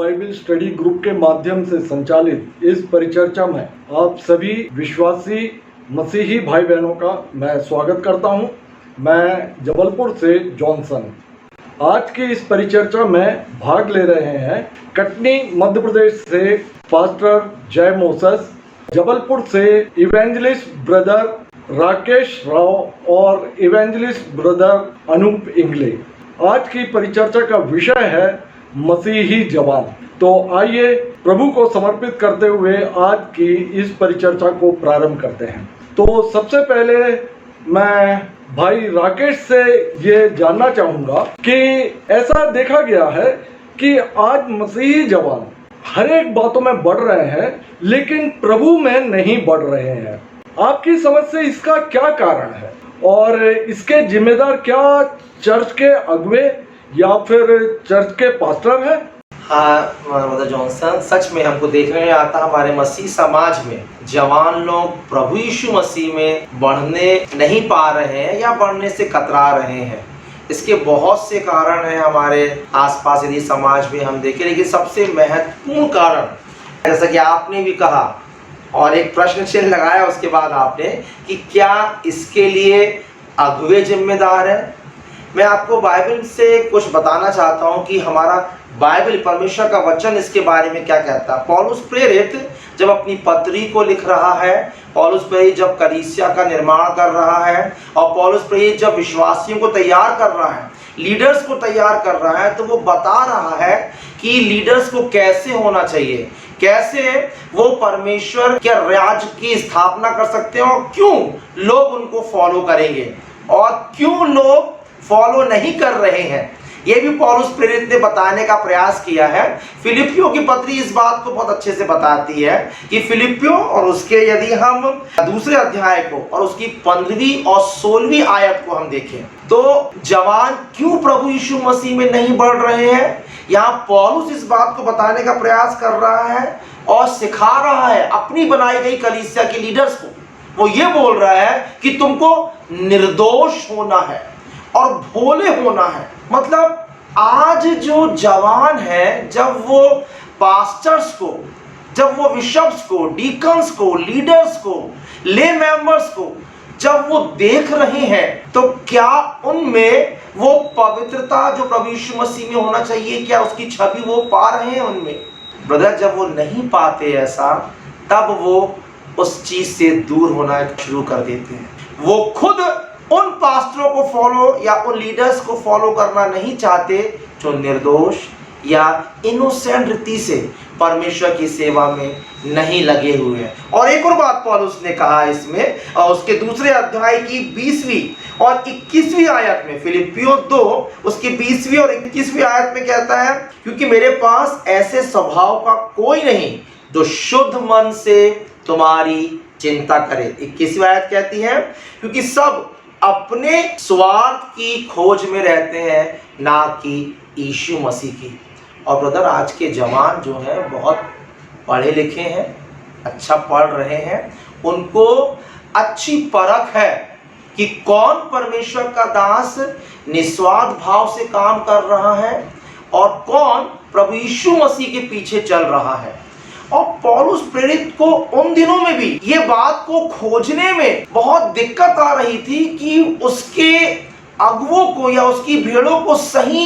Bible study group के माध्यम से संचालित इस परिचर्चा में आप सभी विश्वासी मसीही भाई बहनों का मैं स्वागत करता हूं। मैं जबलपुर से जॉनसन। आज की इस परिचर्चा में भाग ले रहे हैं कटनी मध्य प्रदेश से पास्टर जय मोसेस, जबलपुर से इवेंजलिस्ट ब्रदर राकेश राव और इवेंजलिस्ट ब्रदर अनूप इंगले। आज की परिचर्चा का विषय है मसीही जवान। तो आइए प्रभु को समर्पित करते हुए आज की इस परिचर्चा को प्रारंभ करते हैं। तो सबसे पहले मैं भाई राकेश से ये जानना चाहूँगा कि ऐसा देखा गया है कि आज मसीही जवान हर एक बातों में बढ़ रहे हैं लेकिन प्रभु में नहीं बढ़ रहे हैं। आपकी समझ से इसका क्या कारण है और इसके जिम्मेदार क्या चर्च के अगुवे या फिर चर्च के पास्टर हैं? हाँ ब्रदर जॉनसन, सच में हमको देखने में आता हमारे मसीह समाज में जवान लोग प्रभु यीशु मसीह में बढ़ने नहीं पा रहे हैं या बढ़ने से कतरा रहे हैं। इसके बहुत से कारण हैं हमारे आसपास यदि समाज में हम देखें, लेकिन सबसे महत्वपूर्ण कारण जैसा कि आपने भी कहा और एक प्रश्न चिन्ह लगाया उसके बाद आपने कि क्या इसके लिए अगुवे जिम्मेदार हैं। मैं आपको बाइबल से कुछ बताना चाहता हूं कि हमारा बाइबल परमेश्वर का वचन इसके बारे में क्या कहता है। पौलुस प्रेरित जब अपनी पत्री को लिख रहा है, पौलुस प्रेरित जब कलीसिया का निर्माण कर रहा है और पौलुस प्रेरित जब विश्वासियों को तैयार कर रहा है, लीडर्स को तैयार कर रहा है, तो वो बता रहा है कि लीडर्स को कैसे होना चाहिए, कैसे वो परमेश्वर के राज्य की स्थापना कर सकते हैं और क्यों लोग उनको फॉलो करेंगे और क्यों लोग फॉलो नहीं कर रहे हैं। ये भी पौलुस प्रेरित ने बताने का प्रयास किया है। फिलिपियों की पत्री इस बात को बहुत अच्छे से बताती है कि फिलिपियों और उसके यदि हम दूसरे अध्याय को और उसकी 15वीं और 16वीं आयत को हम देखें तो जवान क्यों प्रभु यीशु मसीह में नहीं बढ़ रहे हैं, यहाँ पौलुस इस बात को बताने का प्रयास कर रहा है और सिखा रहा है अपनी बनाई गई कलीसिया के लीडर्स को। वो ये बोल रहा है कि तुमको निर्दोष होना है और भोले होना है। मतलब आज जो जवान है, जब वो पास्टर्स को, जब वो बिशप्स को, डीकन्स को, लीडर्स को, ले मेंबर्स को जब वो देख रहे हैं तो क्या उनमें वो पवित्रता जो प्रभु यीशु मसीह में होना चाहिए, क्या उसकी छवि वो पा रहे हैं उनमें? ब्रदर, जब वो नहीं पाते ऐसा, तब वो उस चीज से दूर होना शुरू कर देते हैं। वो खुद उन पास्टरों को फॉलो या उन लीडर्स को फॉलो करना नहीं चाहते जो निर्दोष या इनोसेंट रीति से परमेश्वर की सेवा में नहीं लगे हुए हैं। और एक और बात पौलुस ने कहा इसमें, और उसके दूसरे अध्याय की 20वीं और 21वीं आयत में, फिलिपियों 2 उसकी 20वीं और 21वीं आयत में कहता है, क्योंकि मेरे पास ऐसे स्वभाव का कोई नहीं जो शुद्ध मन से तुम्हारी चिंता करे। 21वीं आयत कहती है, क्योंकि सब अपने स्वार्थ की खोज में रहते हैं, ना कि यीशु मसीह की। और ब्रदर, आज के जवान जो हैं बहुत पढ़े लिखे हैं, अच्छा पढ़ रहे हैं, उनको अच्छी परख है कि कौन परमेश्वर का दास निस्वार्थ भाव से काम कर रहा है और कौन प्रभु यीशु मसीह के पीछे चल रहा है। और पौलुस प्रेरित को उन दिनों में भी ये बात को खोजने में बहुत दिक्कत आ रही थी कि उसके अगुवों को या उसकी भेड़ों को सही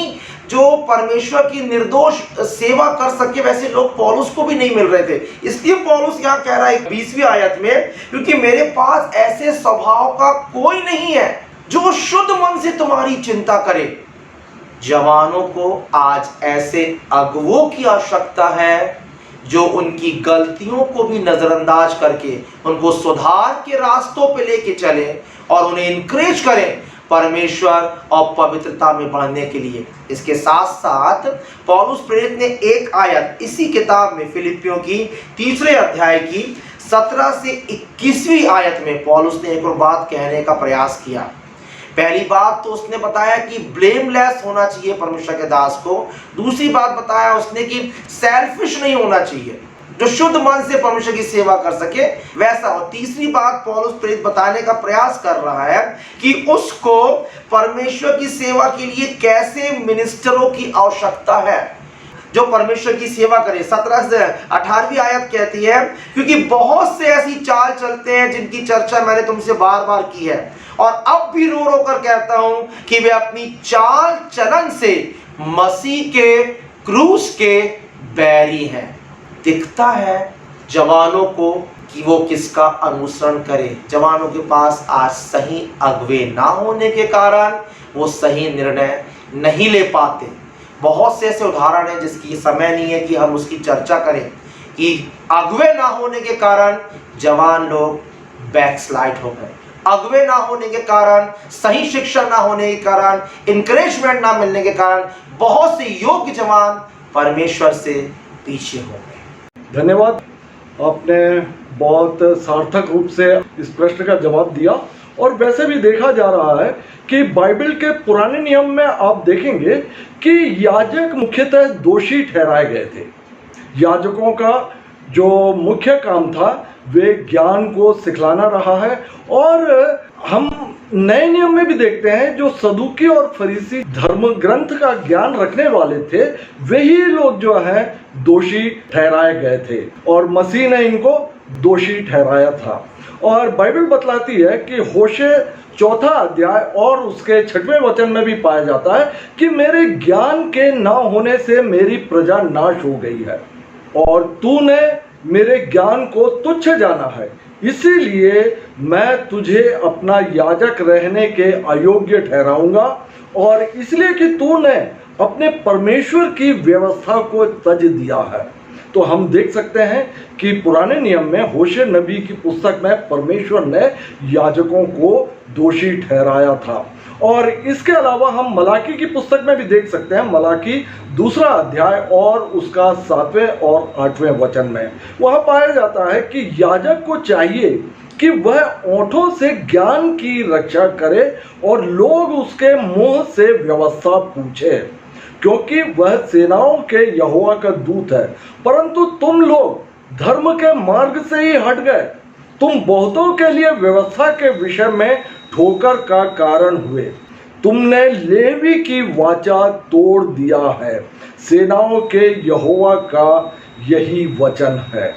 जो परमेश्वर की निर्दोष सेवा कर सके वैसे लोग पौलुस को भी नहीं मिल रहे थे। इसलिए पौलुस यहाँ कह रहा है 20वीं आयत में, क्योंकि मेरे पास ऐसे स्वभाव का कोई नहीं है जो शुद्ध मन से तुम्हारी चिंता करे। जवानों को आज ऐसे अगुवों की आवश्यकता है जो उनकी गलतियों को भी नजरअंदाज करके उनको सुधार के रास्तों पे लेके चले और उन्हें इनकरेज करें परमेश्वर और पवित्रता में बढ़ने के लिए। इसके साथ साथ पौलुस प्रेरित ने एक आयत इसी किताब में, फिलिपियों की 3रे अध्याय की 17 से 21वीं आयत में पौलुस ने एक और बात कहने का प्रयास किया। पहली बात तो उसने बताया कि ब्लेमलेस होना चाहिए परमेश्वर के दास को। दूसरी बात बताया उसने कि सेल्फिश नहीं होना चाहिए, जो शुद्ध मन से परमेश्वर की सेवा कर सके वैसा। और तीसरी बात पौलुस प्रेरित बताने का प्रयास कर रहा है कि उसको परमेश्वर की सेवा के लिए कैसे मिनिस्टरों की आवश्यकता है, जो परमेश्वर की सेवा करे। 17 से 18वीं आयत कहती है, क्योंकि बहुत से ऐसी चाल चलते हैं जिनकी चर्चा मैंने तुमसे बार बार की है, और अब भी रो रो कर कहता हूं कि वे अपनी चाल चलन से मसीह के क्रूस के बैरी हैं। दिखता है जवानों को कि वो किसका अनुसरण करे। जवानों के पास आज सही अगुवे ना होने के कारण वो सही निर्णय नहीं ले पाते। बहुत से ऐसे उदाहरण हैं जिसकी समय नहीं है कि हम उसकी चर्चा करें, कि अगुवे ना होने के कारण जवान लोग बैकस्लाइड हो गए, अगुवे ना होने के कारण, सही शिक्षा ना होने के कारण, इंकरेजमेंट ना मिलने के कारण बहुत से योग्य जवान परमेश्वर से पीछे हो गए। धन्यवाद, आपने बहुत सार्थक रूप से इस प्रश्न का जवाब दिया। और वैसे भी देखा जा रहा है कि बाइबल के पुराने नियम में आप देखेंगे कि याजक मुख्यतः दोषी ठहराए गए थे। याजकों का जो मुख्य काम था वे ज्ञान को सिखलाना रहा है। और हम नए नियम में भी देखते हैं जो सदूकी और फरीसी धर्म ग्रंथ का ज्ञान रखने वाले थे, वही लोग जो है दोषी ठहराए गए थे और मसीह ने इनको दोषी ठहराया था। और बाइबल बतलाती है कि होशे 4 अध्याय और उसके 6वें वचन में भी पाया जाता है कि मेरे ज्ञान के ना होने से मेरी प्रजा नाश हो गई है और तूने मेरे ज्ञान को तुच्छ जाना है, इसीलिए मैं तुझे अपना याजक रहने के अयोग्य ठहराऊंगा, और इसलिए कि तूने अपने परमेश्वर की व्यवस्था को तज दिया है। तो हम देख सकते हैं कि पुराने नियम में होशे नबी की पुस्तक में परमेश्वर ने याजकों को दोषी ठहराया था। और इसके अलावा हम मलाकी की पुस्तक में भी देख सकते हैं, मलाकी 2 अध्याय और उसका 7वें और 8वें वचन में वह पाया जाता है कि याजक को चाहिए कि वह ओंठों से ज्ञान की रक्षा करे और लोग उसके मुंह से व्यवस्था पूछे, क्योंकि वह सेनाओं के यहोवा का दूत है। परंतु तुम लोग धर्म के मार्ग से ही हट गए, तुम बहुतों के लिए व्यवस्था के विषय में ठोकर का कारण हुए, तुमने लेवी की वाचा तोड़ दिया है, सेनाओं के यहोवा का यही वचन है।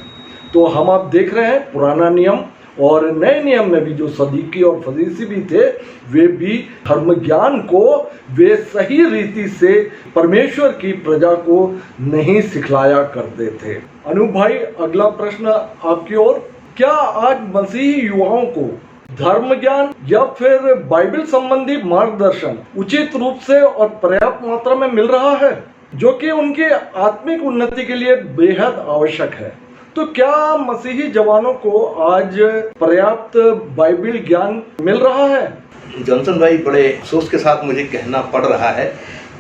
तो हम आप देख रहे हैं पुराना नियम और नए नियम में भी जो सदूकी और फरीसी भी थे, वे भी धर्म ज्ञान को वे सही रीति से परमेश्वर की प्रजा को नहीं सिखलाया करते थे। अनूप भाई, अगला प्रश्न आपकी ओर। क्या आज मसीही युवाओं को धर्म ज्ञान या फिर बाइबल संबंधी मार्गदर्शन उचित रूप से और पर्याप्त मात्रा में मिल रहा है, जो कि उनकी आत्मिक उन्नति के लिए बेहद आवश्यक है? तो क्या मसीही जवानों को आज पर्याप्त बाइबल ज्ञान मिल रहा है? जॉनसन भाई, बड़े अफसोस के साथ मुझे कहना पड़ रहा है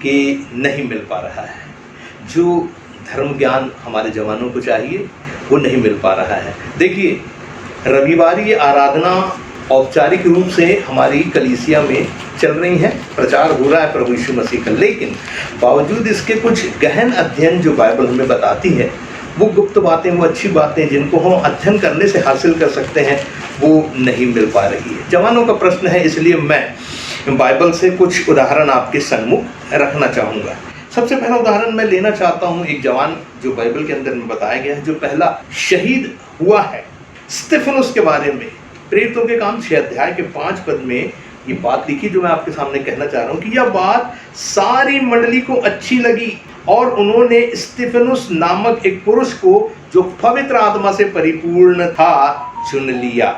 कि नहीं मिल पा रहा है। जो धर्म ज्ञान हमारे जवानों को चाहिए वो नहीं मिल पा रहा है। देखिए, रविवारी आराधना औपचारिक रूप से हमारी कलीसिया में चल रही है, प्रचार हो रहा है प्रभु यीशु मसीह का, लेकिन बावजूद इसके कुछ गहन अध्ययन जो बाइबल हमें बताती है, वो गुप्त बातें, वो अच्छी बातें जिनको हम अध्ययन करने से हासिल कर सकते हैं, वो नहीं मिल पा रही है। जवानों का प्रश्न है, इसलिए मैं बाइबल से कुछ उदाहरण आपके सम्मुख रखना चाहूँगा। सबसे पहला उदाहरण मैं लेना चाहता हूँ एक जवान जो बाइबल के अंदर में बताया गया है, जो पहला शहीद हुआ है, स्तिफनुस के बारे में। प्रेरितों के काम 6 अध्याय के 5 पद में ये बात लिखी जो मैं आपके सामने कहना चाह रहा हूँ कि यह बात सारी मंडली को अच्छी लगी और उन्होंने स्तिफनुस नामक एक पुरुष को जो पवित्र आत्मा से परिपूर्ण था चुन लिया।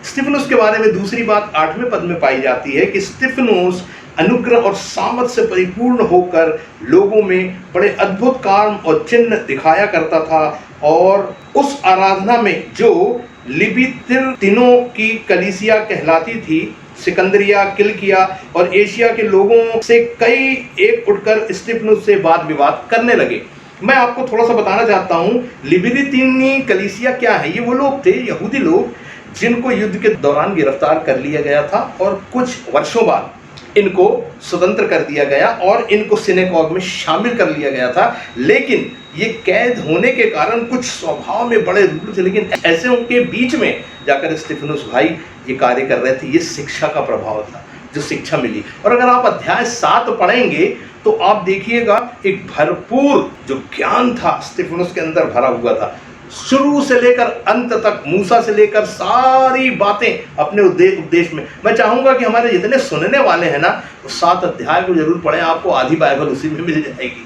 स्तिफनुस के बारे में दूसरी बात 8वें पद में पाई जाती है कि स्तिफनुस अनुग्रह और सामर्थ से परिपूर्ण होकर लोगों में बड़े अद्भुत काम और चिन्ह दिखाया करता था, और उस आराधना में जो लिबितिनों की कलीसिया कहलाती थी, सिकंदरिया, किलकिया और एशिया के लोगों से कई एक उठकर स्तिफनुस से वाद विवाद करने लगे। मैं आपको थोड़ा सा बताना चाहता हूँ, लिबितिनी कलीसिया क्या है। ये वो लोग थे, यहूदी लोग, जिनको युद्ध के दौरान गिरफ्तार कर लिया गया था और कुछ वर्षों बाद इनको स्वतंत्र कर दिया गया और इनको सिनेगॉग में शामिल कर लिया गया था। लेकिन ये कैद होने के कारण कुछ स्वभाव में बड़े रूढ़ थे, लेकिन ऐसे उनके बीच में जाकर स्तिफनुस भाई ये कार्य कर रहे थे। ये शिक्षा का प्रभाव था, जो शिक्षा मिली। और अगर आप अध्याय 7 पढ़ेंगे तो आप देखिएगा एक भरपूर जो ज्ञान था स्तिफनुस के अंदर भरा हुआ था। शुरू से लेकर अंत तक, मूसा से लेकर सारी बातें अपने उपदेश में। मैं चाहूंगा कि हमारे जितने सुनने वाले हैं ना, वो 7 अध्याय को जरूर पढ़ें, आपको आधी बाइबल उसी में मिल जाएगी।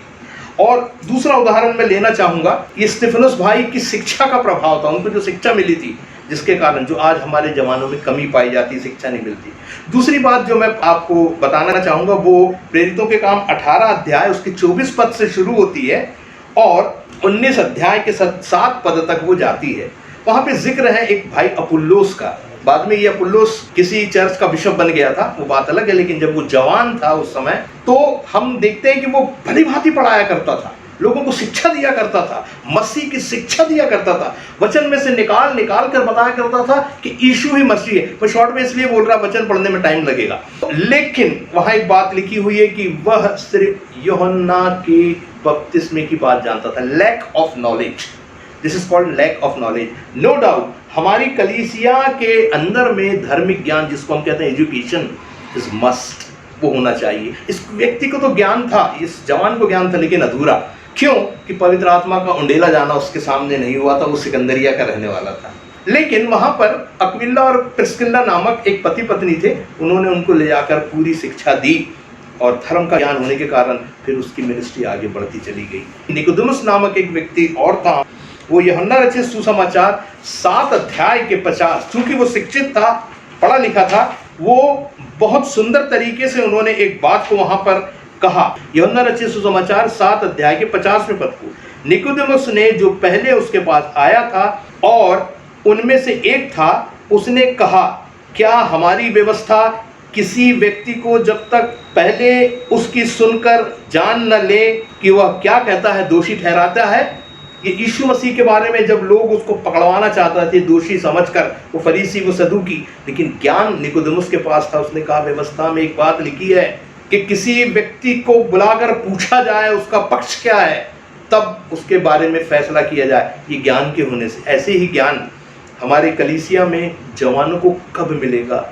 और दूसरा उदाहरण मैं लेना चाहूंगा, ये स्तिफनुस भाई की शिक्षा का प्रभाव था, उनको जो शिक्षा मिली थी, जिसके कारण जो आज हमारे जवानों में कमी पाई जाती, शिक्षा नहीं मिलती। दूसरी बात जो मैं आपको बताना चाहूंगा वो प्रेरितों के काम 18 अध्याय उसके 24 पद से शुरू होती है और 19 अध्याय के 7 पद तक वो जाती है। वहां पे जिक्र है एक भाई अपुल्लोस का। बाद में ये अपुल्लोस किसी चर्च का बिशप बन गया था, वो बात अलग है, लेकिन जब वो जवान था उस समय, तो हम देखते हैं कि वो भली भांति पढ़ाया करता था, लोगों को शिक्षा दिया करता था, मसीह की शिक्षा दिया करता था, वचन में से निकाल निकाल कर बताया करता था कि यीशु ही मसीह है। मैं शॉर्ट में इसलिए बोल रहा, वचन पढ़ने में टाइम लगेगा। लेकिन वहां एक बात लिखी हुई है कि वह सिर्फ यूहन्ना के बपतिस्मे की बात जानता था। Lack of knowledge, this is called lack of knowledge. No doubt हमारी कलीसिया के अंदर में धार्मिक ज्ञान, जिसको हम कहते हैं एजुकेशन, इज मस्ट, वो होना चाहिए। इस व्यक्ति को तो ज्ञान था, इस जवान को ज्ञान था, लेकिन अधूरा। क्यों? कि पवित्र आत्मा का उंडेला जाना उसके सामने नहीं हुआ था, वो सिकंदरिया का रहने वाला था। लेकिन वहां पर अक्विला और प्रिस्किल्ला नामक एक पति पत्नी थे, उन्होंने उनको ले जाकर पूरी शिक्षा दी और धर्म का ज्ञान होने के कारण फिर उसकी मिनिस्ट्री आगे बढ़ती चली गई। निकोदेमुस नामक एक व्यक्ति और था, वो यूहन्ना रचित सुसमाचार 7 अध्याय के 50, चूंकि वो शिक्षित था, पढ़ा लिखा था, वो बहुत सुंदर तरीके से उन्होंने एक बात को वहां पर कहा। यूहन्ना रचित सुसमाचार 7 अध्याय के 50वें पद को, निकोदेमुस ने, जो पहले उसके पास आया था और उनमें से एक था, उसने कहा, क्या हमारी व्यवस्था किसी व्यक्ति को जब तक पहले उसकी सुनकर जान न ले कि वह क्या कहता है, दोषी ठहराता है? ये यीशु मसीह के बारे में जब लोग उसको पकड़वाना चाहते थे दोषी समझकर, वो फरीसी, वो सदूकी, लेकिन ज्ञान निकोदेमुस के पास था। उसने कहा, व्यवस्था में एक बात लिखी है कि किसी व्यक्ति को बुलाकर पूछा जाए उसका पक्ष क्या है, तब उसके बारे में फैसला किया जाए। ये ज्ञान के होने से। ऐसे ही ज्ञान हमारे कलीसिया में जवानों को कब मिलेगा?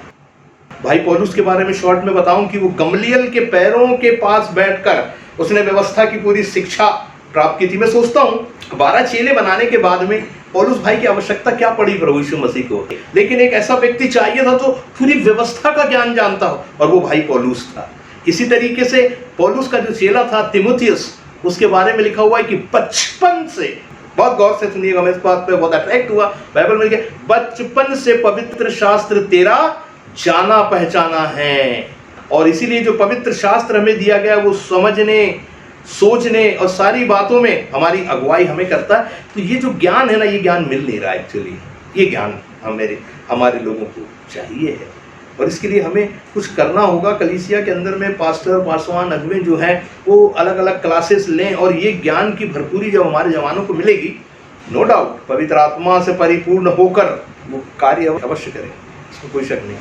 भाई पौलुस के बारे में शॉर्ट में बताऊं कि वो गमलियल के पैरों के पास बैठकर उसने व्यवस्था की पूरी शिक्षा प्राप्त की थी। मैं सोचता हूं 12 चेले बनाने के बाद में पौलुस भाई की आवश्यकता क्या पड़ी प्रभु यीशु मसीह को, लेकिन एक ऐसा व्यक्ति चाहिए था जो पूरी व्यवस्था का ज्ञान जानता हो, और वो भाई पौलुस था। इसी तरीके से पौलुस का जो चेला था तीमुथियुस, उसके बारे में लिखा हुआ है कि बचपन से, बहुत गौर से सुनिएगा, मैं इस बात पे बहुत अट्रैक्ट हुआ, बाइबल में लिखा, बचपन से पवित्र शास्त्र तेरा जाना पहचाना है। और इसीलिए जो पवित्र शास्त्र हमें दिया गया वो समझने, सोचने और सारी बातों में हमारी अगुवाई हमें करता है। तो ये जो ज्ञान है ना, ये ज्ञान मिल नहीं रहा एक्चुअली। ये ज्ञान हमारे लोगों को चाहिए है, और इसके लिए हमें कुछ करना होगा। कलीसिया के अंदर में पास्टर, पासवान, अगुवे जो हैं वो अलग अलग क्लासेस लें, और ये ज्ञान की भरपूरी जब हमारे जवानों को मिलेगी, नो डाउट पवित्र आत्मा से परिपूर्ण होकर वो कार्य अवश्य करें, इसमें कोई शक नहीं।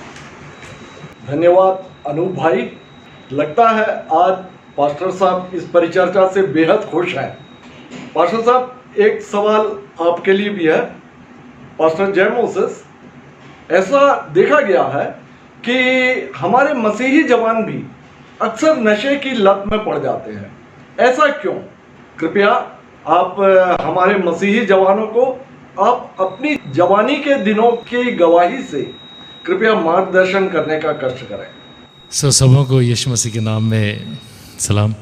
धन्यवाद अनूप भाई। लगता है आज पास्टर साहब इस परिचर्चा से बेहद खुश हैं। पास्टर साहब, एक सवाल आपके लिए भी है। पास्टर जय मोसेस, ऐसा देखा गया है कि हमारे मसीही जवान भी अक्सर नशे की लत में पड़ जाते हैं, ऐसा क्यों? कृपया आप हमारे मसीही जवानों को आप अपनी जवानी के दिनों की गवाही से कृपया मार्गदर्शन करने का कष्ट करें। सबों को यीशु मसीह के नाम में सलाम।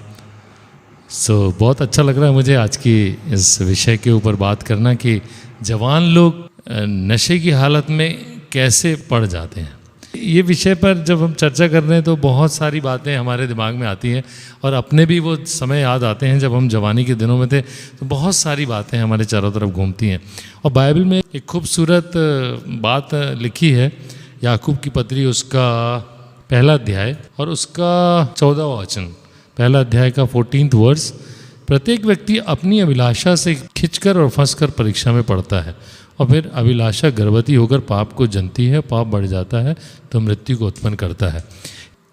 बहुत अच्छा लग रहा है मुझे आज की इस विषय के ऊपर बात करना कि जवान लोग नशे की हालत में कैसे पड़ जाते हैं। ये विषय पर जब हम चर्चा कर रहे हैं तो बहुत सारी बातें हमारे दिमाग में आती हैं, और अपने भी वो समय याद आते हैं जब हम जवानी के दिनों में थे, तो बहुत सारी बातें हमारे चारों तरफ घूमती हैं। और बाइबल में एक खूबसूरत बात लिखी है, याकूब की पत्री उसका 1 अध्याय और उसका 14वां वचन, 1 अध्याय का 14th वर्स, प्रत्येक व्यक्ति अपनी अभिलाषा से खिंचकर और फंसकर परीक्षा में पड़ता है, और फिर अभिलाषा गर्भवती होकर पाप को जनती है, पाप बढ़ जाता है तो मृत्यु को उत्पन्न करता है।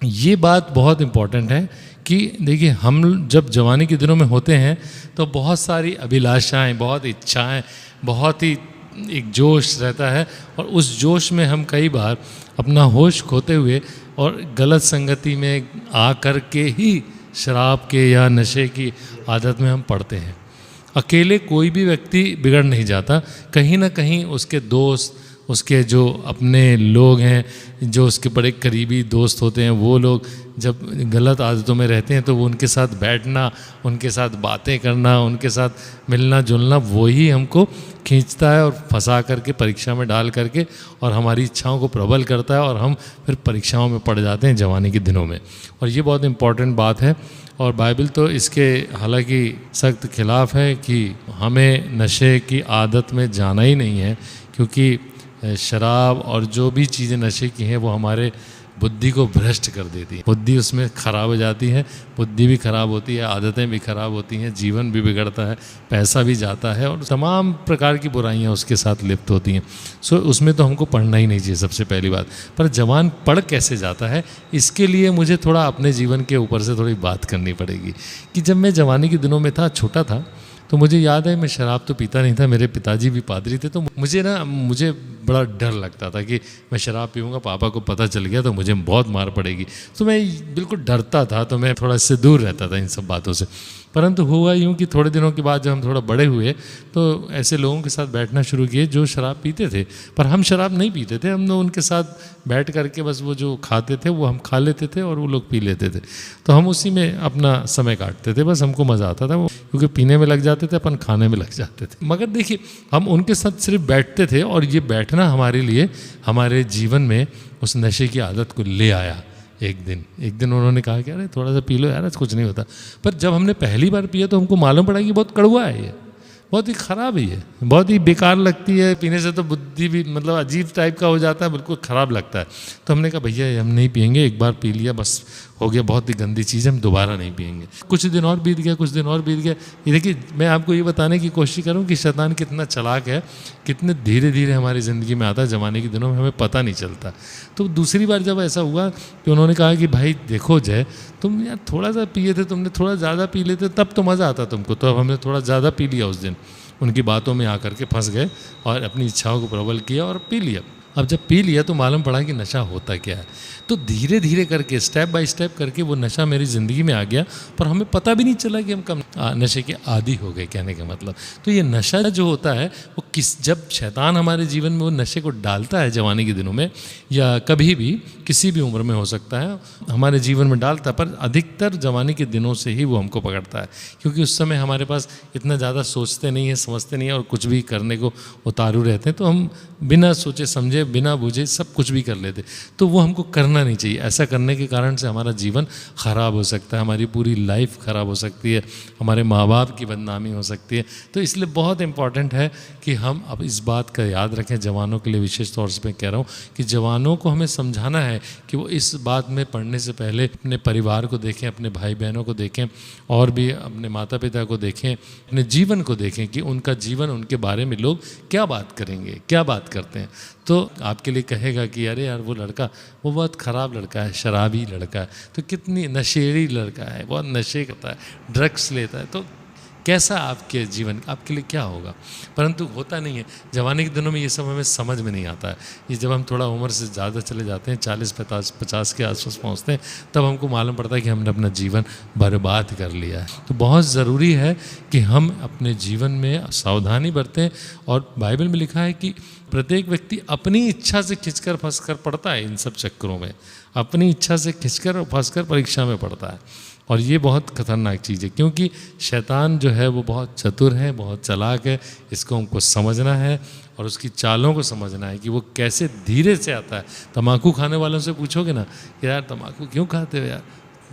ये बात बहुत इम्पॉर्टेंट है कि देखिए, हम जब जवानी के दिनों में होते हैं तो बहुत सारी अभिलाषाएं, बहुत इच्छाएं, बहुत ही एक जोश रहता है, और उस जोश में हम कई बार अपना होश खोते हुए और गलत संगति में आ कर के ही शराब के या नशे की आदत में हम पड़ते हैं। अकेले कोई भी व्यक्ति बिगड़ नहीं जाता, कहीं ना कहीं उसके दोस्त, उसके जो अपने लोग हैं, जो उसके बड़े करीबी दोस्त होते हैं, वो लोग जब गलत आदतों में रहते हैं तो वो उनके साथ बैठना, उनके साथ बातें करना, उनके साथ मिलना जुलना, वही हमको खींचता है और फंसा करके परीक्षा में डाल करके और हमारी इच्छाओं को प्रबल करता है और हम फिर परीक्षाओं में पड़ जाते हैं जवानी के दिनों में। और ये बहुत इम्पॉर्टेंट बात है और बाइबल तो इसके हालांकि सख्त खिलाफ है कि हमें नशे की आदत में जाना ही नहीं है, क्योंकि शराब और जो भी चीज़ें नशे की हैं वो हमारे बुद्धि को भ्रष्ट कर देती है, बुद्धि उसमें ख़राब हो जाती है, बुद्धि भी ख़राब होती है, आदतें भी ख़राब होती हैं, जीवन भी बिगड़ता है, पैसा भी जाता है और तमाम प्रकार की बुराइयां उसके साथ लिप्त होती हैं। सो उसमें तो हमको पढ़ना ही नहीं चाहिए सबसे पहली बात। पर जवान पढ़ कैसे जाता है, इसके लिए मुझे थोड़ा अपने जीवन के ऊपर से थोड़ी बात करनी पड़ेगी कि जब मैं जवानी के दिनों में था, छोटा था, तो मुझे याद है मैं शराब तो पीता नहीं था, मेरे पिताजी भी पादरी थे, तो मुझे बड़ा डर लगता था कि मैं शराब पीऊँगा, पापा को पता चल गया तो मुझे बहुत मार पड़ेगी। तो मैं बिल्कुल डरता था, तो मैं थोड़ा इससे दूर रहता था इन सब बातों से। परंतु हुआ यूँ कि थोड़े दिनों के बाद जब हम थोड़ा बड़े हुए तो ऐसे लोगों के साथ बैठना शुरू किए जो शराब पीते थे, पर हम शराब नहीं पीते थे। हम लोग उनके साथ बैठ करके बस वो जो खाते थे वो हम खा लेते थे और वो लोग पी लेते थे, तो हम उसी में अपना समय काटते थे। बस हमको मज़ा आता था वो, क्योंकि पीने में लग जाते थे, अपन खाने में लग जाते थे। मगर देखिए, हम उनके साथ सिर्फ बैठते थे और ये बैठना हमारे लिए हमारे जीवन में उस नशे की आदत को ले आया। एक दिन उन्होंने कहा कि अरे थोड़ा सा पी लो यार, कुछ नहीं होता। पर जब हमने पहली बार पिया तो हमको मालूम पड़ा कि बहुत कड़वा है, ये बहुत ही ख़राब है, ये बहुत ही बेकार लगती है। पीने से तो बुद्धि भी मतलब अजीब टाइप का हो जाता है, बिल्कुल ख़राब लगता है। तो हमने कहा भैया हम नहीं पियेंगे, एक बार पी लिया बस हो गया, बहुत ही गंदी चीज़ है, हम दोबारा नहीं पियेंगे। कुछ दिन और बीत गया। ये देखिए, मैं आपको ये बताने की कोशिश करूँ कि शैतान कितना चालाक है, कितने धीरे धीरे हमारी ज़िंदगी में आता है। जमाने के दिनों में हमें पता नहीं चलता। तो दूसरी बार जब ऐसा हुआ कि उन्होंने कहा कि भाई देखो जय, तुम यार थोड़ा सा पिए थे, तुमने थोड़ा ज़्यादा पी लेते तब तो मज़ा आता तुमको, तो अब हमने थोड़ा ज़्यादा पी लिया उस दिन। उनकी बातों में आकर के फंस गए और अपनी इच्छाओं को प्रबल किया और पी लिया। अब जब पी लिया तो मालूम पड़ा कि नशा होता क्या है। तो धीरे धीरे करके, स्टेप बाय स्टेप करके वो नशा मेरी ज़िंदगी में आ गया, पर हमें पता भी नहीं चला कि हम कब नशे के आदी हो गए, कहने का मतलब। तो ये नशा जो होता है वो जब शैतान हमारे जीवन में वो नशे को डालता है जवानी के दिनों में, या कभी भी किसी भी उम्र में हो सकता है हमारे जीवन में डालता है, पर अधिकतर जवानी के दिनों से ही वो हमको पकड़ता है, क्योंकि उस समय हमारे पास इतना ज़्यादा सोचते नहीं है, समझते नहीं है और कुछ भी करने को उतारू रहते हैं। तो हम बिना सोचे समझे, बिना बूझे सब कुछ भी कर लेते। तो वो हमको करना नहीं चाहिए। ऐसा करने के कारण से हमारा जीवन ख़राब हो सकता है, हमारी पूरी लाइफ ख़राब हो सकती है, हमारे माँ बाप की बदनामी हो सकती है। तो इसलिए बहुत इम्पॉर्टेंट है कि हम अब इस बात का याद रखें, जवानों के लिए विशेष तौर से मैं कह रहा हूँ कि जवानों को हमें समझाना है कि वो इस बात में पढ़ने से पहले अपने परिवार को देखें, अपने भाई बहनों को देखें और भी अपने माता पिता को देखें, अपने जीवन को देखें कि उनका जीवन, उनके बारे में लोग क्या बात करेंगे, क्या बात करते हैं। तो आपके लिए कहेगा कि अरे यार वो लड़का वो बहुत ख़राब लड़का है, शराबी लड़का है, तो कितनी नशेड़ी लड़का है, बहुत नशे करता है, ड्रग्स लेता है, तो कैसा आपके जीवन, आपके लिए क्या होगा। परंतु होता नहीं है। जवानी के दिनों में ये सब हमें समझ में नहीं आता है। ये जब हम थोड़ा उम्र से ज़्यादा चले जाते हैं, 40-50 के आसपास पहुँचते हैं, तब हमको मालूम पड़ता है कि हमने अपना जीवन बर्बाद कर लिया है। तो बहुत ज़रूरी है कि हम अपने जीवन में सावधानी बरतें। और बाइबल में लिखा है कि प्रत्येक व्यक्ति अपनी इच्छा से खिंचकर फंसकर पड़ता है, इन सब चक्करों में अपनी इच्छा से खिंचकर और फंसकर परीक्षा में पड़ता है। और ये बहुत खतरनाक चीज़ है, क्योंकि शैतान जो है वो बहुत चतुर है, बहुत चालाक है। इसको हमको समझना है और उसकी चालों को समझना है कि वो कैसे धीरे से आता है। तम्बाकू खाने वालों से पूछोगे ना कि यार तम्बाकू क्यों खाते हो यार,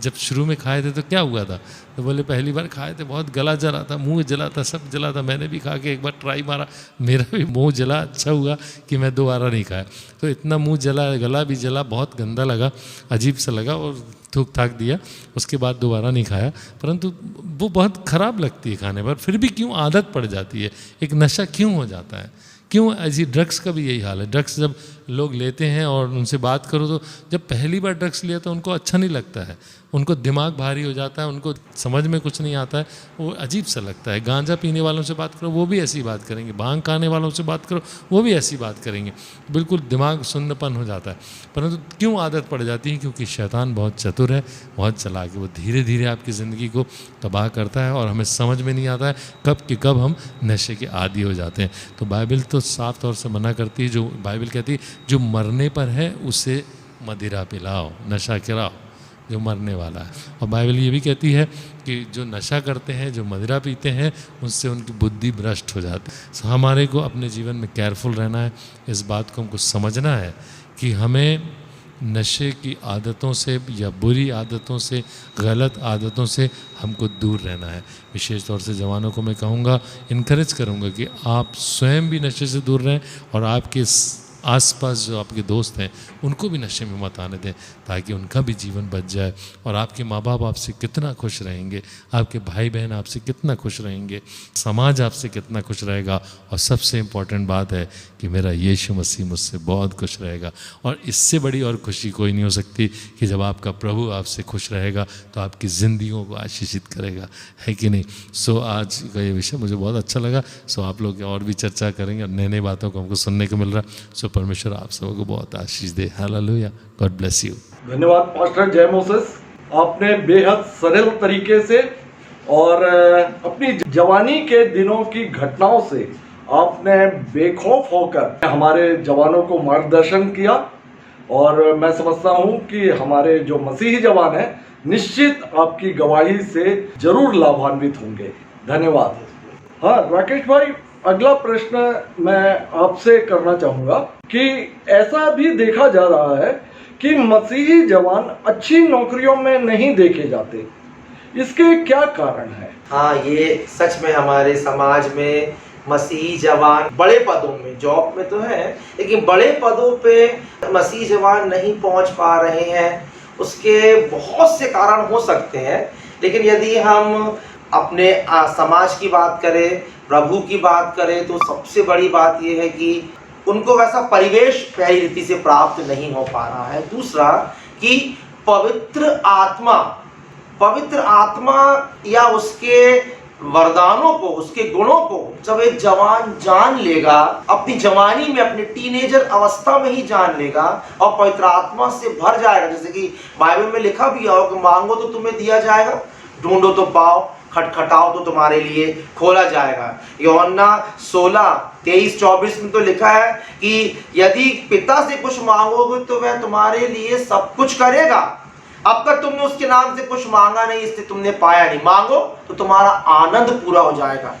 जब शुरू में खाए थे तो क्या हुआ था, तो बोले पहली बार खाए थे बहुत गला जला था, मुंह जला था, सब जला था। मैंने भी खा के एक बार ट्राई मारा, मेरा भी मुंह जला, अच्छा हुआ कि मैं दोबारा नहीं खाया। तो इतना मुंह जला, गला भी जला, बहुत गंदा लगा, अजीब सा लगा और थूक थाक दिया। उसके बाद दोबारा नहीं खाया। परंतु वो बहुत ख़राब लगती है खाने पर, फिर भी क्यों आदत पड़ जाती है, एक नशा क्यों हो जाता है, क्यों? ऐसी ड्रग्स का भी यही हाल है। ड्रग्स जब लोग लेते हैं और उनसे बात करो तो जब पहली बार ड्रग्स लिया तो उनको अच्छा नहीं लगता है, उनको दिमाग भारी हो जाता है, उनको समझ में कुछ नहीं आता है, वो अजीब सा लगता है। गांजा पीने वालों से बात करो वो भी ऐसी बात करेंगे, भांग खाने वालों से बात करो वो भी ऐसी बात करेंगे, बिल्कुल दिमाग सुन्नपन हो जाता है। परंतु क्यों आदत पड़ जाती है? क्योंकि शैतान बहुत चतुर है, बहुत चालाक है, वो धीरे धीरे आपकी ज़िंदगी को तबाह करता है और हमें समझ में नहीं आता है कब कि कब हम नशे के आदी हो जाते हैं। तो बाइबल तो साफ तौर से मना करती है, जो बाइबल कहती है जो मरने पर है उसे मदिरा पिलाओ, नशा कराओ, जो मरने वाला है। और बाइबल ये भी कहती है कि जो नशा करते हैं, जो मदिरा पीते हैं, उनसे उनकी बुद्धि भ्रष्ट हो जाती है। सो हमारे को अपने जीवन में केयरफुल रहना है, इस बात को हमको समझना है कि हमें नशे की आदतों से या बुरी आदतों से, गलत आदतों से हमको दूर रहना है। विशेष तौर से जवानों को मैं कहूँगा, इनकरेज करूँगा कि आप स्वयं भी नशे से दूर रहें और आपके आसपास जो आपके दोस्त हैं उनको भी नशे में मत आने दें, ताकि उनका भी जीवन बच जाए और आपके माँ बाप आपसे कितना खुश रहेंगे, आपके भाई बहन आपसे कितना खुश रहेंगे, समाज आपसे कितना खुश रहेगा। और सबसे इम्पॉर्टेंट बात है कि मेरा यीशु मसीह मुझसे बहुत खुश रहेगा। और इससे बड़ी और खुशी कोई नहीं हो सकती कि जब आपका प्रभु आपसे खुश रहेगा तो आपकी ज़िंदगियों को आशीषित करेगा, है कि नहीं। सो आज का ये विषय मुझे बहुत अच्छा लगा। सो आप लोग और भी चर्चा करेंगे और नई नई बातों को हमको सुनने को मिल रहा है। सो परमेश्वर आप सबको बहुत आशीष दे। Hallelujah, God bless you. धन्यवाद पास्टर जय मोसेस, आपने बेहद सरल तरीके से और अपनी जवानी के दिनों की घटनाओं से आपने बेखौफ होकर हमारे जवानों को मार्गदर्शन किया। और मैं समझता हूं कि हमारे जो मसीही जवान हैं निश्चित आपकी गवाही से जरूर लाभान्वित होंगे। धन्यवाद। हाँ राकेश भाई, अगला प्रश्न मैं आपसे करना चाहूँगा कि ऐसा भी देखा जा रहा है कि मसीही जवान अच्छी नौकरियों में नहीं देखे जाते, इसके क्या कारण है? हाँ, ये सच में हमारे समाज में मसीही जवान बड़े पदों में, जॉब में तो है, लेकिन बड़े पदों पे मसीही जवान नहीं पहुंच पा रहे हैं। उसके बहुत से कारण हो सकते हैं, लेकिन यदि हम अपने समाज की बात करें, प्रभु की बात करें, तो सबसे बड़ी बात यह है कि उनको वैसा परिवेश पहली रीति से प्राप्त नहीं हो पा रहा है। दूसरा कि पवित्र आत्मा या उसके वरदानों को, उसके गुणों को जब एक जवान जान लेगा, अपनी जवानी में, अपने टीनेजर अवस्था में ही जान लेगा और पवित्र आत्मा से भर जाएगा, जैसे कि बाइबल में लिखा भी है कि मांगो तो तुम्हें दिया जाएगा, ढूंढो तो पाओ, खटखटाओ तो तुम्हारे लिए खोला जाएगा। यूहन्ना 16:23-24 में तो लिखा है कि यदि पिता से कुछ मांगोगे तो वह तुम्हारे लिए सब कुछ करेगा। अब तक तुमने उसके नाम से कुछ मांगा नहीं, इसलिए तुमने पाया नहीं। मांगो तो तुम्हारा आनंद पूरा हो जाएगा।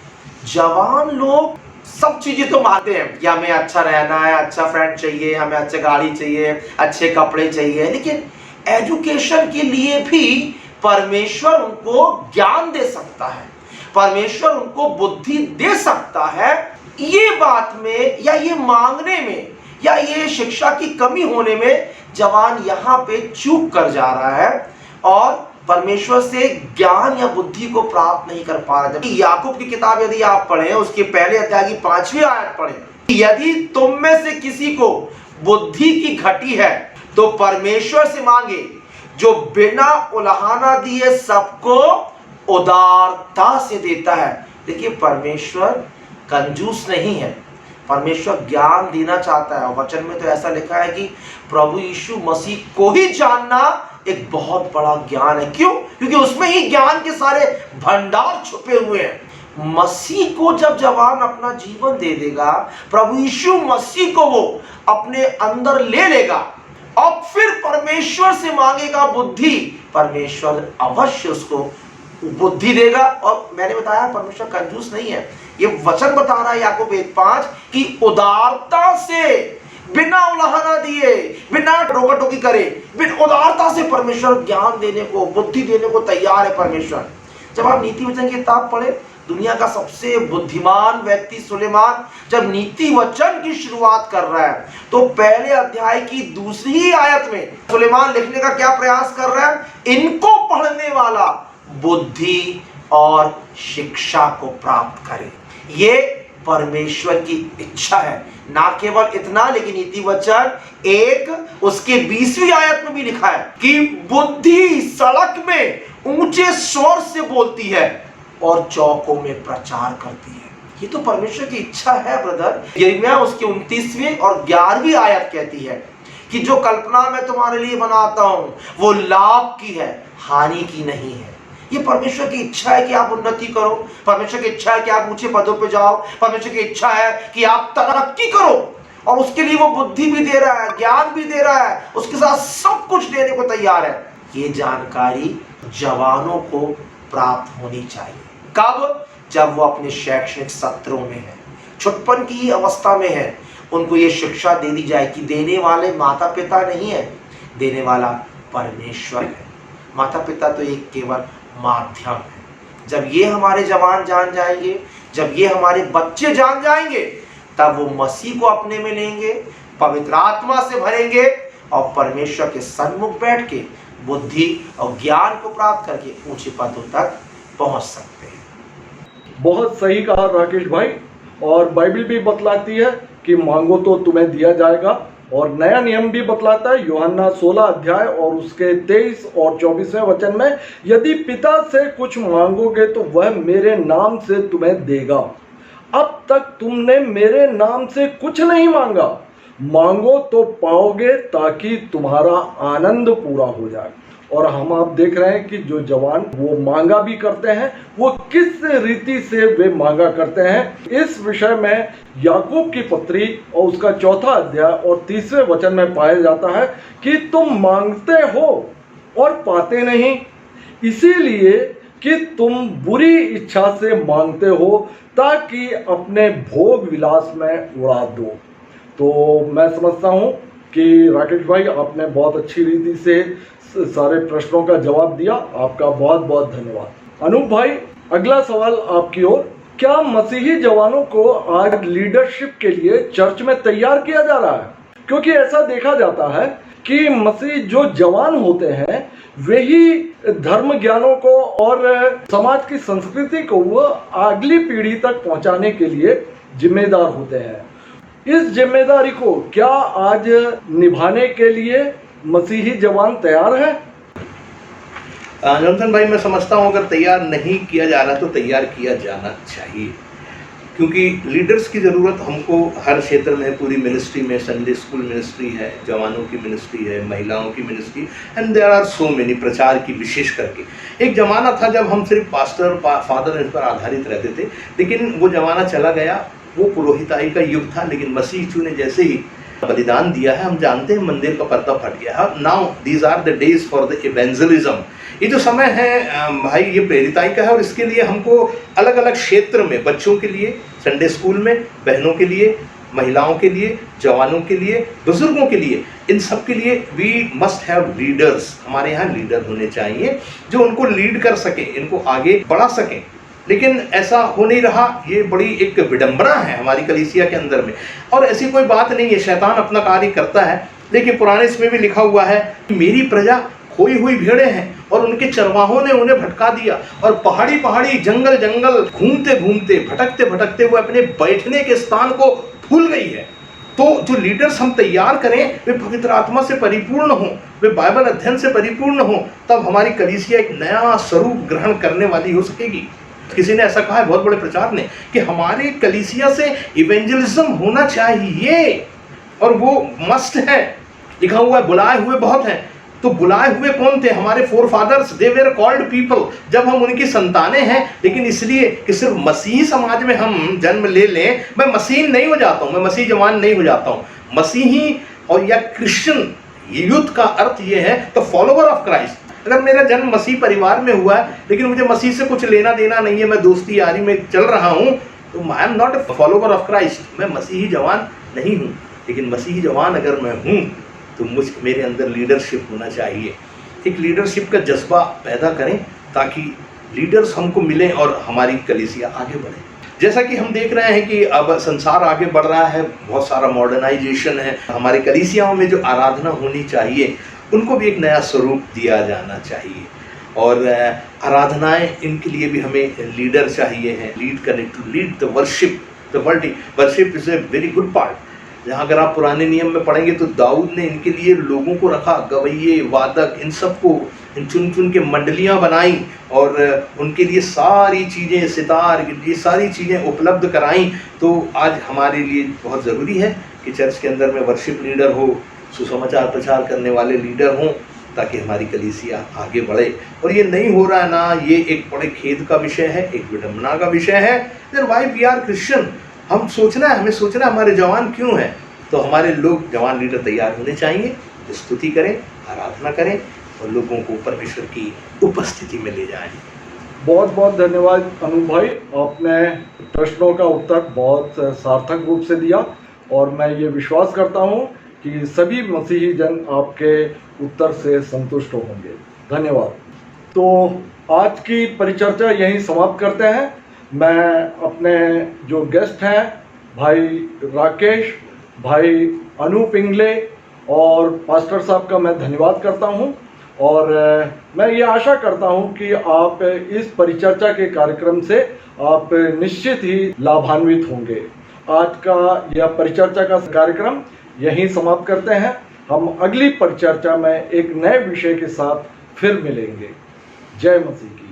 जवान लोग सब चीजें तो मांगते हैं कि हमें अच्छा रहना है, अच्छा फ्रेंड चाहिए, हमें अच्छी गाड़ी चाहिए, अच्छे कपड़े चाहिए, लेकिन एजुकेशन के लिए भी परमेश्वर उनको ज्ञान दे सकता है, परमेश्वर उनको बुद्धि दे सकता है। ये बात में या ये मांगने में या ये शिक्षा की कमी होने में जवान यहाँ पे चूक कर जा रहा है और परमेश्वर से ज्ञान या बुद्धि को प्राप्त नहीं कर पा रहा है। याकूब की किताब यदि आप पढ़ें, उसके पहले अध्याय की 5वीं आयत पढ़ें, यदि तुम में से किसी को बुद्धि की घटी है तो परमेश्वर से मांगे, जो बिना उलाहना दिए सबको उदारता से देता है। देखिए, परमेश्वर कंजूस नहीं है, परमेश्वर ज्ञान देना चाहता है। और वचन में तो ऐसा लिखा है कि प्रभु यीशु मसीह को ही जानना एक बहुत बड़ा ज्ञान है। क्यों? क्योंकि उसमें ही ज्ञान के सारे भंडार छुपे हुए हैं। मसीह को जब जवान अपना जीवन दे देगा, प्रभु यीशु मसीह को वो अपने अंदर ले लेगा और फिर परमेश्वर से मांगेगा बुद्धि, परमेश्वर अवश्य उसको बुद्धि देगा। और मैंने बताया परमेश्वर कंजूस नहीं है, ये वचन बता रहा है याकूब 1:5 कि उदारता से, बिना उलाहना दिए, बिना रोका टोकी करे, बिना उदारता से परमेश्वर ज्ञान देने को, बुद्धि देने को तैयार है परमेश्वर। जब आप नीति वचन की किताब पढ़े, दुनिया का सबसे बुद्धिमान व्यक्ति सुलेमान जब नीति वचन की शुरुआत कर रहा है तो पहले अध्याय की 2री आयत में सुलेमान लिखने का क्या प्रयास कर रहा है? इनको पढ़ने वाला बुद्धि और शिक्षा को प्राप्त करे। ये परमेश्वर की इच्छा है। ना केवल इतना, लेकिन इति वचन 1 उसके 20वीं आयत में भी लिखा है कि बुद्धि सड़क में ऊंचे स्वर से बोलती है और चौकों में प्रचार करती है। ये तो परमेश्वर की इच्छा है ब्रदर। यिर्मयाह उसकी 29वीं और 11वीं आयत कहती है कि जो कल्पना मैं तुम्हारे लिए बनाता हूं वो लाभ की है, हानि की नहीं है। ये परमेश्वर की इच्छा है कि आप उन्नति करो, परमेश्वर की इच्छा है कि आप ऊंचे पदों पे जाओ, परमेश्वर की इच्छा है कि आप तरक्की करो, और उसके लिए वो बुद्धि भी दे रहा है, ज्ञान भी दे रहा है, उसके साथ सब कुछ देने को तैयार है। ये जानकारी जवानों को प्राप्त होनी चाहिए। कब? जब वो अपने शैक्षणिक सत्रों में है, छुटपन की अवस्था में है। उनको ये शिक्षा दे दी जाए कि देने वाले माता पिता नहीं है, देने वाला परमेश्वर है। माता पिता तो एक केवल माध्यम है। जब ये हमारे जवान जान जाएंगे, जब ये हमारे बच्चे जान जाएंगे, तब वो मसीह को अपने में लेंगे, पवित्र आत्मा से भरेंगे और परमेश्वर के सन्मुख बैठ के बुद्धि और ज्ञान को प्राप्त करके ऊंचे पदों तक पहुंच सकते हैं। बहुत सही कहा राकेश भाई। और बाइबल भी बतलाती है कि मांगो तो तुम्हें दिया जाएगा, और नया नियम भी बतलाता है यूहन्ना 16 अध्याय और उसके 23 और 24वें वचन में, यदि पिता से कुछ मांगोगे तो वह मेरे नाम से तुम्हें देगा। अब तक तुमने मेरे नाम से कुछ नहीं मांगा, मांगो तो पाओगे ताकि तुम्हारा आनंद पूरा हो जाए। और हम आप देख रहे हैं कि जो जवान वो मांगा भी करते हैं, वो किस रीति से वे मांगा करते हैं। इस विषय में याकूब की पत्री और उसका 4 अध्याय और 30वें वचन में पाया जाता है कि तुम मांगते हो और पाते नहीं, इसीलिए कि तुम बुरी इच्छा से मांगते हो ताकि अपने भोग विलास में उड़ा दो। तो मैं समझता हूँ कि राकेश भाई आपने बहुत अच्छी रीति से सारे प्रश्नों का जवाब दिया। आपका बहुत बहुत धन्यवाद। अनूप भाई, अगला सवाल आपकी ओर। क्या मसीही जवानों को आज लीडरशिप के लिए चर्च में तैयार किया जा रहा है? क्योंकि ऐसा देखा जाता है कि मसीह जो जवान होते हैं वे ही धर्म ज्ञानों को और समाज की संस्कृति को वो अगली पीढ़ी तक पहुंचाने के लिए जिम्मेदार होते हैं। इस जिम्मेदारी को क्या आज निभाने के लिए मसीही जवान तैयार है? जॉनसन भाई, मैं समझता हूँ अगर तैयार नहीं किया जा रहा तो तैयार किया जाना चाहिए, क्योंकि लीडर्स की ज़रूरत हमको हर क्षेत्र में, पूरी मिनिस्ट्री में, संडे स्कूल मिनिस्ट्री है, जवानों की मिनिस्ट्री है, महिलाओं की ministry, and there are so many, प्रचार की विशेष करके। एक ज़माना था जब हम सिर्फ पास्टर फादर इन पर आधारित रहते थे, लेकिन वो ज़माना चला गया, वो पुरोहिताई का युग था। लेकिन मसीह यीशु ने जैसे ही बलिदान दिया है, हम जानते हैं मंदिर का पर्दा फट गया। Now these are the days for the evangelism. ये जो समय है भाई, ये प्रेरिताई का है, और इसके लिए हमको अलग अलग क्षेत्र में, बच्चों के लिए संडे स्कूल में, बहनों के लिए, महिलाओं के लिए, जवानों के लिए, बुजुर्गों के लिए, इन सब के लिए वी मस्ट हैव लीडर्स। हमारे यहाँ लीडर होने चाहिए जो उनको लीड कर सकें, इनको आगे बढ़ा सकें। लेकिन ऐसा हो नहीं रहा। ये बड़ी एक विडंबना है हमारी कलीसिया के अंदर में, और ऐसी कोई बात नहीं है, शैतान अपना कार्य करता है। देखिए पुराने इसमें भी लिखा हुआ है कि मेरी प्रजा खोई हुई भेड़ें हैं और उनके चरवाहों ने उन्हें भटका दिया, और पहाड़ी पहाड़ी, जंगल जंगल घूमते घूमते, भटकते भटकते वो अपने बैठने के स्थान को भूल गई है। तो जो लीडर्स हम तैयार करें वे पवित्र आत्मा से परिपूर्ण हों, वे बाइबल अध्ययन से परिपूर्ण हों, तब हमारी कलीसिया एक नया स्वरूप ग्रहण करने वाली हो सकेगी। किसी ने ऐसा कहा है, बहुत बड़े प्रचार ने, कि हमारे कलीसिया से इवेंजलिज्म होना चाहिए, और वो मस्ट है। लिखा हुआ है बुलाए हुए बहुत हैं। तो बुलाए हुए कौन थे? हमारे forefathers, they were called people. जब हम उनकी संतानें हैं, लेकिन इसलिए कि सिर्फ मसीही समाज में हम जन्म ले लें, मैं मसीह नहीं हो जाता हूँ, मैं मसीह जवान नहीं हो जाता हूँ। मसीही और या क्रिश्चियन यूथ का अर्थ ये है तो फॉलोवर ऑफ क्राइस्ट। अगर मेरा जन्म मसीह परिवार में हुआ है, लेकिन मुझे मसीह से कुछ लेना देना नहीं है, मैं दोस्ती यारी में चल रहा हूँ, तो I am not a follower of Christ. मैं मसीही जवान नहीं हूँ। लेकिन मसीही जवान अगर मैं हूँ तो मेरे अंदर लीडरशिप होना चाहिए। एक लीडरशिप का जज्बा पैदा करें ताकि लीडर्स हमको मिलें और हमारी कलीसिया आगे बढ़े। जैसा कि हम देख रहे हैं कि अब संसार आगे बढ़ रहा है, बहुत सारा मॉडर्नाइजेशन है। हमारे कलीसियाओं में जो आराधना होनी चाहिए उनको भी एक नया स्वरूप दिया जाना चाहिए, और आराधनाएं, इनके लिए भी हमें लीडर चाहिए हैं, लीड करने, to lead the worship the worship is a very good part. जहाँ अगर आप पुराने नियम में पढ़ेंगे तो दाऊद ने इनके लिए लोगों को रखा, गवैये, वादक, इन सबको इन चुन चुन के मंडलियाँ बनाई और उनके लिए सारी चीज़ें, सितार, ये सारी चीज़ें उपलब्ध कराई। तो आज हमारे लिए बहुत ज़रूरी है कि चर्च के अंदर में वर्शिप लीडर हो, सुसमाचार प्रचार करने वाले लीडर हों, ताकि हमारी कलीसिया आगे बढ़े। और ये नहीं हो रहा है ना, ये एक बड़े खेद का विषय है, एक विडंबना का विषय है। Then why we are Christian, हमें सोचना है हमारे जवान क्यों हैं। तो हमारे लोग जवान लीडर तैयार होने चाहिए, स्तुति करें, आराधना करें और लोगों को परमेश्वर की उपस्थिति में ले जाएं। बहुत बहुत धन्यवाद अनु भाई, आपने प्रश्नों का उत्तर बहुत सार्थक रूप से दिया और मैं ये विश्वास करता हूँ कि सभी मसीही जन आपके उत्तर से संतुष्ट होंगे। धन्यवाद। तो आज की परिचर्चा यहीं समाप्त करते हैं। मैं अपने जो गेस्ट हैं भाई राकेश, भाई अनु पिंगले और पास्टर साहब का मैं धन्यवाद करता हूं और मैं ये आशा करता हूं कि आप इस परिचर्चा के कार्यक्रम से आप निश्चित ही लाभान्वित होंगे। आज का यह परिचर्चा का कार्यक्रम यहीं समाप्त करते हैं। हम अगली परिचर्चा में एक नए विषय के साथ फिर मिलेंगे। जय मसीह की।